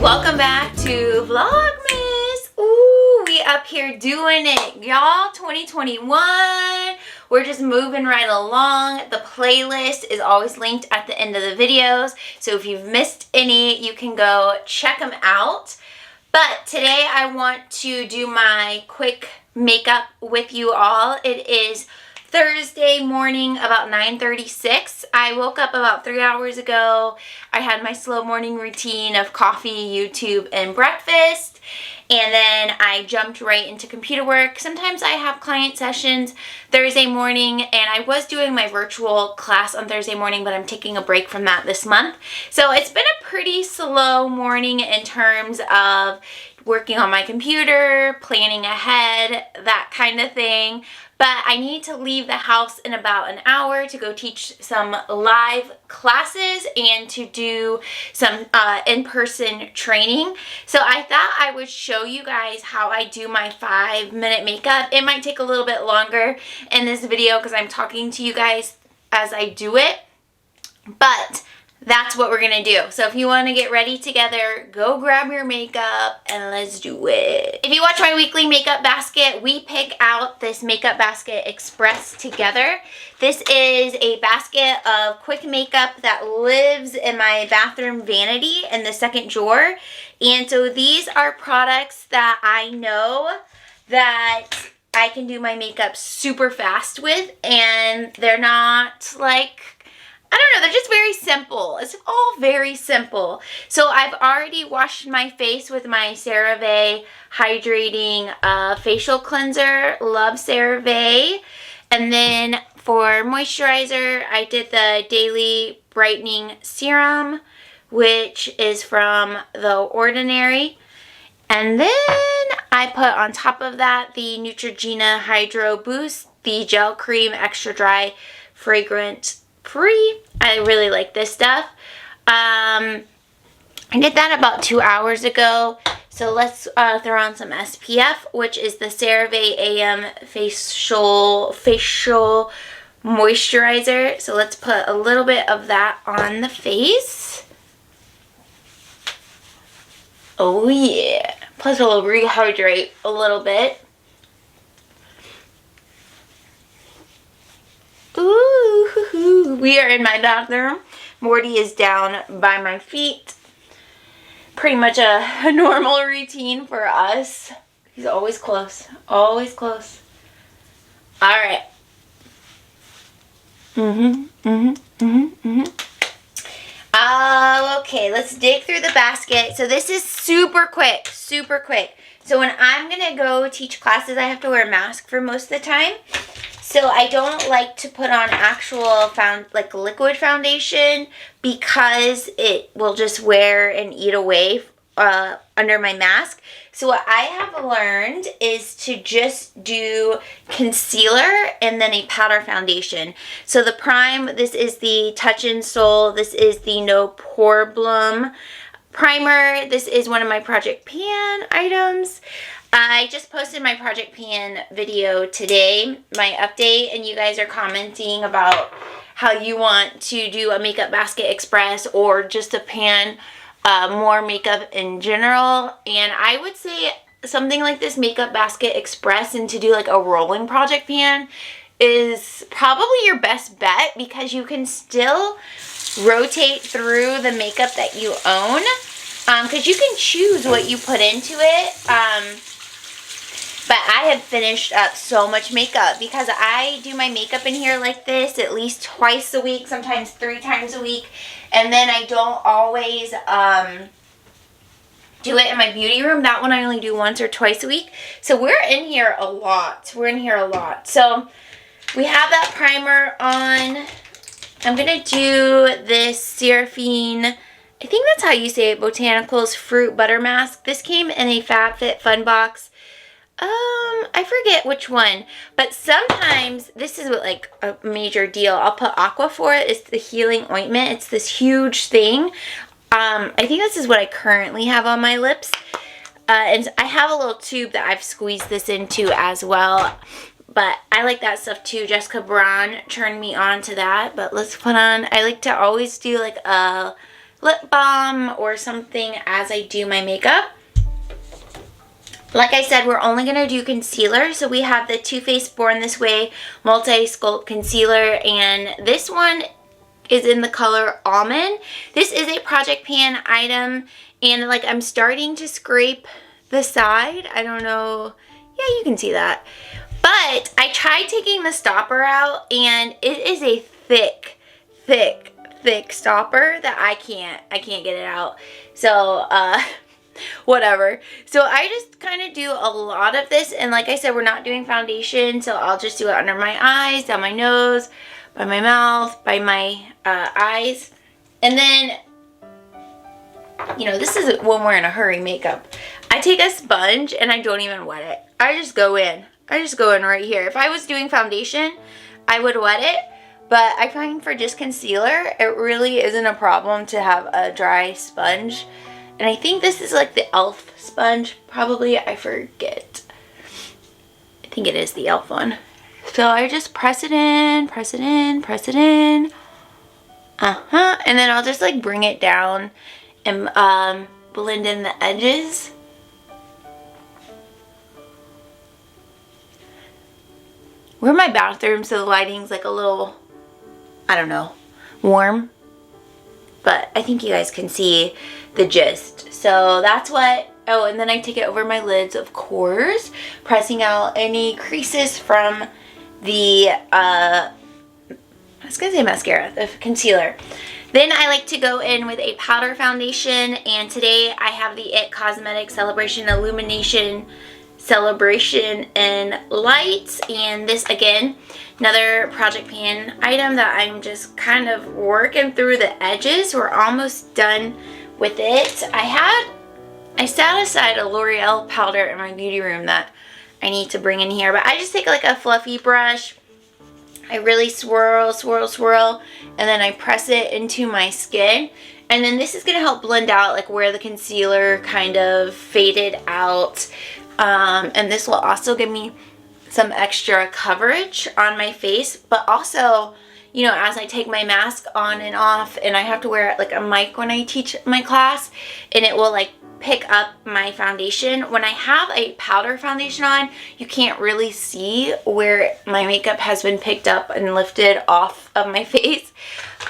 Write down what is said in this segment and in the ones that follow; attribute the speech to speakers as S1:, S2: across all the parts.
S1: welcome back to Vlogmas. Ooh, we up here doing it, y'all. 2021. We're just moving right along. The playlist is always linked at the end of the videos, so if you've missed any, you can go check them out. But today I want to do my quick makeup with you all. It is Thursday morning, about 9:36. I woke up about 3 hours ago. I had my slow morning routine of coffee, YouTube, and breakfast. And then I jumped right into computer work. Sometimes I have client sessions Thursday morning, and I was doing my virtual class on Thursday morning, but I'm taking a break from that this month. So it's been a pretty slow morning in terms of working on my computer, planning ahead, that kind of thing. But I need to leave the house in about an hour to go teach some live classes and to do some in-person training. So I thought I would show you guys how I do my 5-minute makeup. It might take a little bit longer in this video because I'm talking to you guys as I do it. But that's what we're gonna do. So if you want to get ready together, go grab your makeup and let's do it. If you watch my weekly makeup basket, we pick out this makeup basket express together. This is a basket of quick makeup that lives in my bathroom vanity in the second drawer. And so these are products that I know that I can do my makeup super fast with, and they're not like, I don't know, they're just very simple. It's all very simple. So I've already washed my face with my Cerave Hydrating facial cleanser. Love Cerave. And then for moisturizer, I did the Daily Brightening Serum, which is from The Ordinary. And then I put on top of that the Neutrogena Hydro Boost, the Gel Cream Extra Dry Fragrance Free. I really like this stuff. I did that about 2 hours ago. So let's throw on some SPF, which is the Cerave AM facial moisturizer. So let's put a little bit of that on the face. Oh yeah. Plus it'll rehydrate a little bit. Ooh, we are in my bathroom. Morty is down by my feet. Pretty much a normal routine for us. He's always close. Always close. Alright. Okay, let's dig through the basket. So this is super quick. Super quick. So when I'm going to go teach classes, I have to wear a mask for most of the time. So I don't like to put on actual liquid foundation because it will just wear and eat away under my mask. So what I have learned is to just do concealer and then a powder foundation. So the prime, this is the Touch in Sol. This is the No Problem primer. This is one of my Project Pan items. I just posted my Project Pan video today, my update, and you guys are commenting about how you want to do a makeup basket express or just a pan, more makeup in general. And I would say something like this makeup basket express and to do like a rolling Project Pan is probably your best bet because you can still rotate through the makeup that you own, because you can choose what you put into it. But I have finished up so much makeup because I do my makeup in here like this at least twice a week, sometimes 3 times a week. And then I don't always do it in my beauty room. That one I only do once or twice a week. So we're in here a lot. We're in here a lot. So we have that primer on. I'm going to do this Cerafine, I think that's how you say it, Botanicals Fruit Butter Mask. This came in a FabFitFun box. I forget which one, but sometimes this is what, like, a major deal. I'll put Aquaphor. It's the healing ointment. It's this huge thing. I think this is what I currently have on my lips. And I have a little tube that I've squeezed this into as well. But I like that stuff too. Jessica Braun turned me on to that. But let's put on, I like to always do like a lip balm or something as I do my makeup. Like I said, we're only going to do concealer. So we have the Too Faced Born This Way Multi-Sculpt Concealer. And this one is in the color Almond. This is a project pan item. And like I'm starting to scrape the side. I don't know. Yeah, you can see that. But I tried taking the stopper out. And it is a thick stopper that I can't get it out. So, whatever. So I just kind of do a lot of this, and like I said, we're not doing foundation, so I'll just do it under my eyes, down my nose, by my mouth, by my eyes. And then, you know, this is when we're in a hurry makeup. I take a sponge and I don't even wet it. I just go in right here. If I was doing foundation, I would wet it, but I find for just concealer, it really isn't a problem to have a dry sponge. And I think this is like the e.l.f. sponge, probably. I forget. I think it is the e.l.f. one. So I just press it in, press it in, press it in. And then I'll just like bring it down and blend in the edges. We're in my bathroom, so the lighting's like a little, I don't know, warm. But I think you guys can see the gist. So that's what, oh, and then I take it over my lids, of course, pressing out any creases from the, I was gonna say mascara, the concealer. Then I like to go in with a powder foundation, and today I have the IT Cosmetics Celebration Illumination Celebration in Light, and this again, another project pan item that I'm just kind of working through the edges. We're almost done with it. I set aside a L'Oreal powder in my beauty room that I need to bring in here, but I just take like a fluffy brush. I really swirl, and then I press it into my skin. And then this is gonna help blend out like where the concealer kind of faded out. And this will also give me some extra coverage on my face, but also, you know, as I take my mask on and off, and I have to wear like a mic when I teach my class, and it will like pick up my foundation. When I have a powder foundation on, you can't really see where my makeup has been picked up and lifted off of my face.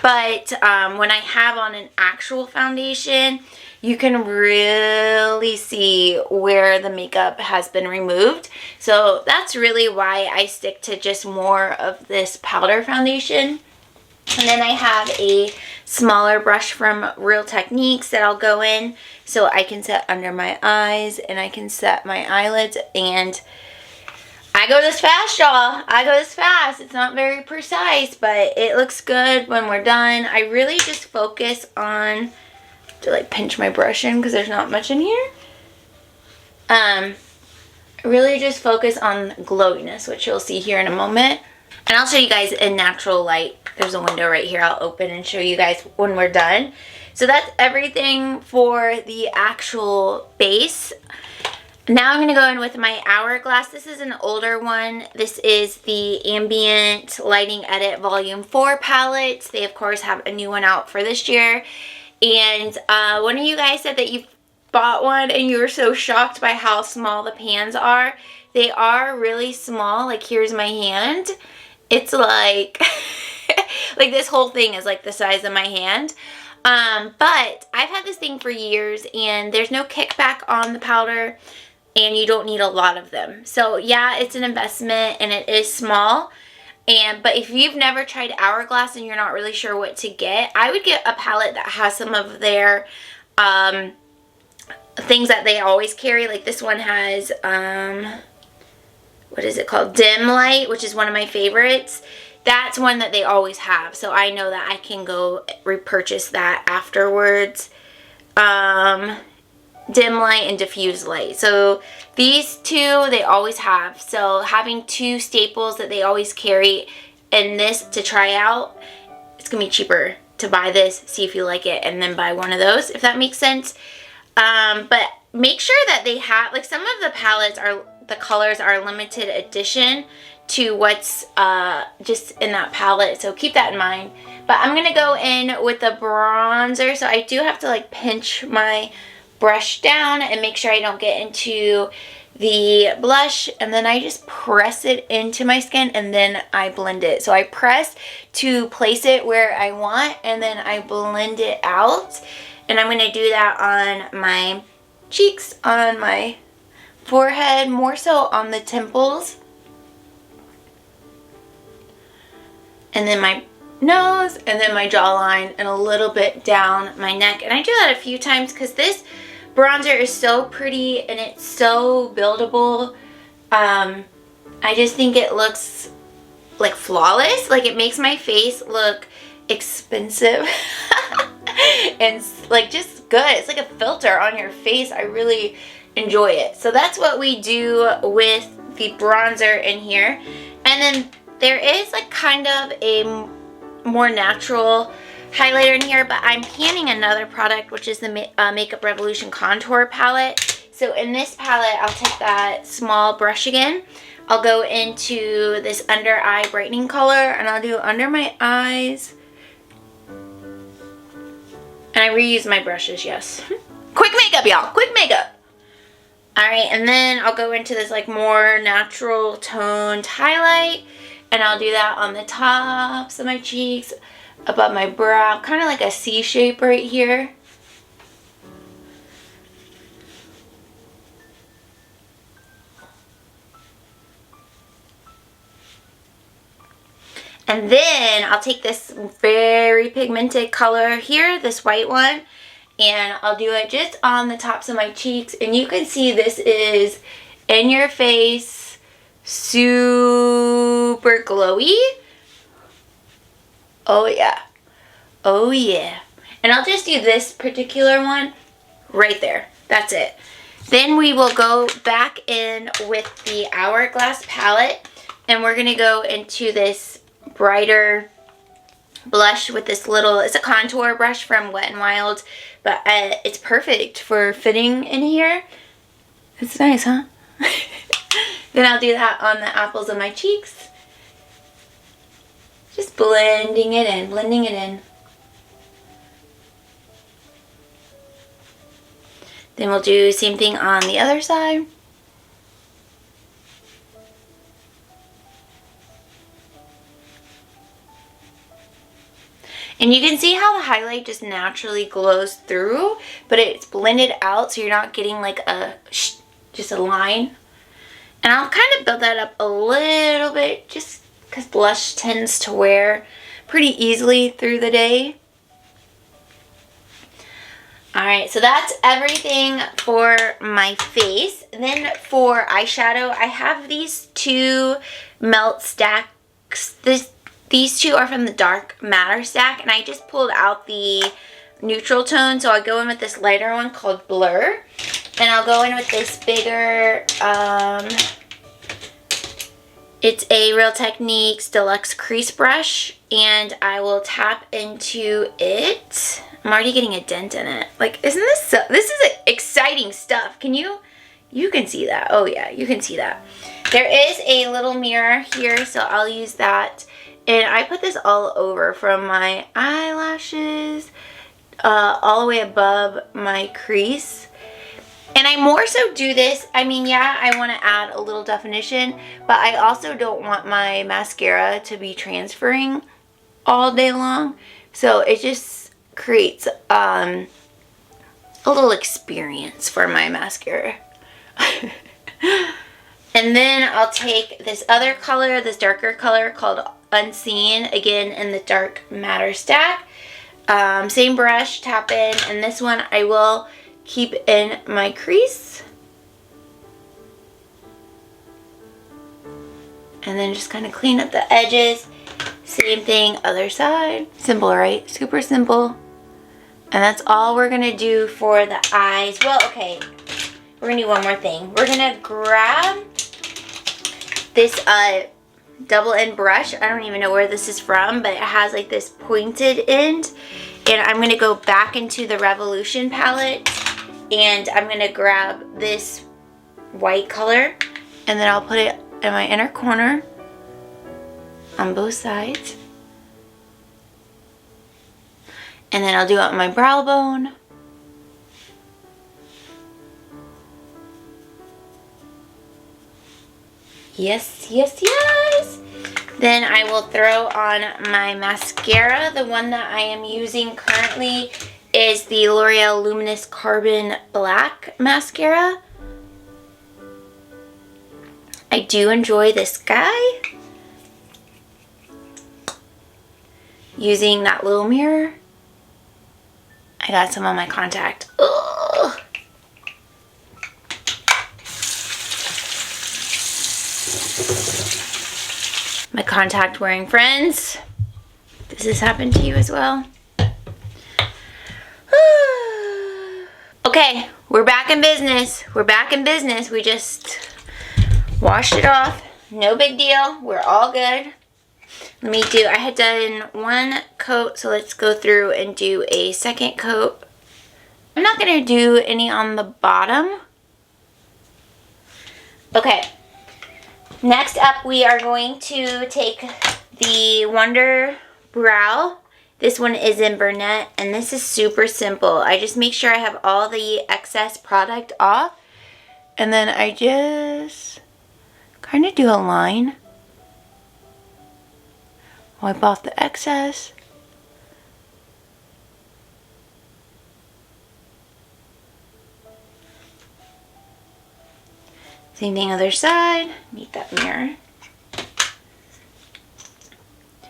S1: But when I have on an actual foundation, you can really see where the makeup has been removed. So that's really why I stick to just more of this powder foundation. And then I have a smaller brush from Real Techniques that I'll go in so I can set under my eyes and I can set my eyelids. And I go this fast, y'all. I go this fast. It's not very precise, but it looks good when we're done. I really just focus on, to like pinch my brush in because there's not much in here. Really just focus on glowiness, which you'll see here in a moment. And I'll show you guys in natural light. There's a window right here I'll open and show you guys when we're done. So that's everything for the actual base. Now I'm going to go in with my Hourglass. This is an older one. This is the Ambient Lighting Edit Volume 4 palette. They, of course, have a new one out for this year. And one of you guys said that you bought one and you were so shocked by how small the pans are. They are really small. Like, here's my hand. It's like, like this whole thing is like the size of my hand. But I've had this thing for years and there's no kickback on the powder and you don't need a lot of them. So yeah, it's an investment and it is small. But if you've never tried Hourglass and you're not really sure what to get, I would get a palette that has some of their things that they always carry. Like this one has, what is it called? Dim Light, which is one of my favorites. That's one that they always have. So I know that I can go repurchase that afterwards. Dim Light and Diffuse Light. So these two they always have. So having two staples that they always carry and this to try out, it's going to be cheaper to buy this, see if you like it, and then buy one of those, if that makes sense. But make sure that they have, like some of the palettes are, the colors are limited edition to what's just in that palette. So keep that in mind. But I'm going to go in with the bronzer. So I do have to like pinch my brush down and make sure I don't get into the blush, and then I just press it into my skin and then I blend it. So I press to place it where I want and then I blend it out. And I'm going to do that on my cheeks, on my forehead, more so on the temples, and then my nose, and then my jawline, and a little bit down my neck. And I do that a few times because this bronzer is so pretty and it's so buildable. I just think it looks like flawless. Like it makes my face look expensive and like just good. It's like a filter on your face. I really enjoy it. So that's what we do with the bronzer in here. And then there is like kind of a more natural highlighter in here, but I'm panning another product, which is the Makeup Revolution Contour Palette. So in this palette, I'll take that small brush again. I'll go into this under eye brightening color, and I'll do under my eyes. And I reuse my brushes, yes. Quick makeup, y'all, quick makeup. All right, and then I'll go into this like more natural toned highlight, and I'll do that on the tops of my cheeks, above my brow, kind of like a C shape right here. And then I'll take this very pigmented color here, this white one, and I'll do it just on the tops of my cheeks. And you can see this is in your face, super glowy. Oh yeah. Oh yeah. And I'll just do this particular one right there. That's it. Then we will go back in with the Hourglass palette, and we're going to go into this brighter blush with this little, it's a contour brush from Wet n Wild, but it's perfect for fitting in here. It's nice, huh? Then I'll do that on the apples of my cheeks. Just blending it in, blending it in. Then we'll do the same thing on the other side. And you can see how the highlight just naturally glows through, but it's blended out so you're not getting like just a line. And I'll kind of build that up a little bit just because blush tends to wear pretty easily through the day. Alright, so that's everything for my face. And then for eyeshadow, I have these two melt stacks. These two are from the Dark Matter stack, and I just pulled out the neutral tone, so I'll go in with this lighter one called Blur. And I'll go in with this bigger, it's a Real Techniques Deluxe Crease Brush, and I will tap into it. I'm already getting a dent in it. Like, isn't this so, this is exciting stuff. You can see that. Oh yeah, you can see that. There is a little mirror here, so I'll use that. And I put this all over from my eyelashes, all the way above my crease. And I more so do this, I mean, yeah, I want to add a little definition, but I also don't want my mascara to be transferring all day long. So it just creates a little experience for my mascara. And then I'll take this other color, this darker color called Unseen, again in the Dark Matter stack. Same brush, tap in, and this one I will keep in my crease. And then just kind of clean up the edges. Same thing, other side. Simple, right? Super simple. And that's all we're going to do for the eyes. Well, okay. We're going to do one more thing. We're going to grab this double end brush. I don't even know where this is from, but it has like this pointed end. And I'm going to go back into the Revolution palette, and I'm going to grab this white color, and then I'll put it in my inner corner on both sides. And then I'll do it on my brow bone. Yes, yes, yes. Then I will throw on my mascara. The one that I am using currently is the L'Oreal Luminous Carbon Black Mascara. I do enjoy this guy. Using that little mirror. I got some on my contact. Ugh. My contact wearing friends. Does this happen to you as well? Okay, we're back in business. We're back in business. We just washed it off. No big deal. We're all good. I had done one coat, so let's go through and do a second coat. I'm not going to do any on the bottom. Okay. Next up, we are going to take the WunderBrow. This one is in Burnette, and this is super simple. I just make sure I have all the excess product off, and then I just kind of do a line. Wipe off the excess. Same thing other side. Meet that mirror.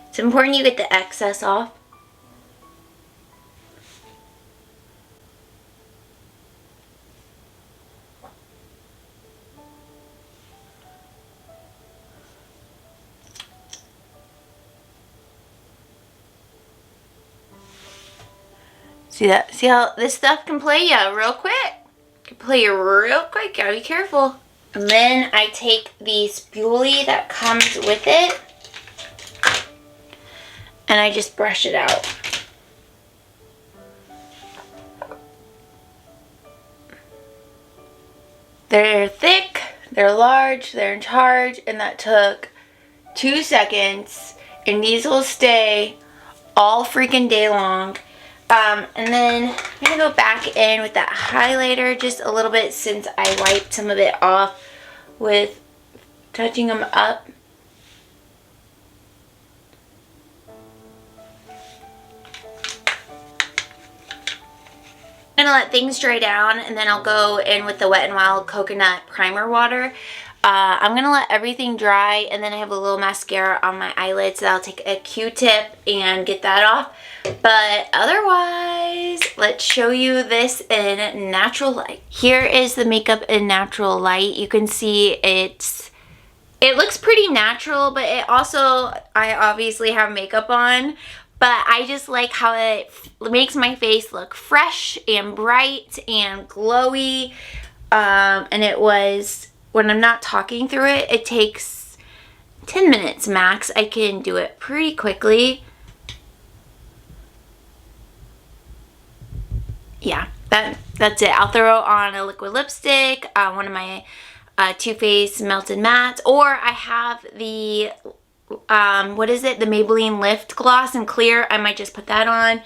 S1: It's important you get the excess off. See that? See how this stuff can play you real quick? Can play you real quick. Gotta be careful. And then I take the spoolie that comes with it, and I just brush it out. They're thick, they're large, they're in charge, and that took 2 seconds. And these will stay all freaking day long. And then I'm going to go back in with that highlighter just a little bit since I wiped some of it off with touching them up. I'm going to let things dry down, and then I'll go in with the Wet n Wild Coconut Primer Water. I'm going to let everything dry, and then I have a little mascara on my eyelids, so I'll take a Q-tip and get that off. But otherwise, let's show you this in natural light. Here is the makeup in natural light. You can see it looks pretty natural, but it also, I obviously have makeup on. But I just like how it makes my face look fresh and bright and glowy. And it was, when I'm not talking through it, it takes 10 minutes max. I can do it pretty quickly. Yeah, that's it. I'll throw on a liquid lipstick, one of my Too Faced Melted Mattes, or I have the, what is it? The Maybelline Lift Gloss in Clear. I might just put that on.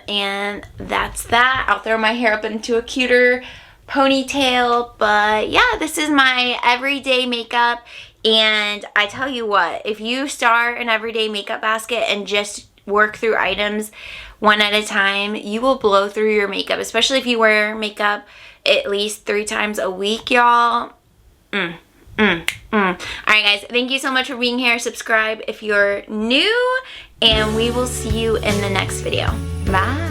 S1: And that's that. I'll throw my hair up into a cuter ponytail. But yeah, this is my everyday makeup. And I tell you what, if you start an everyday makeup basket and just work through items one at a time, you will blow through your makeup, especially if you wear makeup at least 3 times a week, y'all. Alright guys, thank you so much for being here. Subscribe if you're new, and we will see you in the next video. Bye.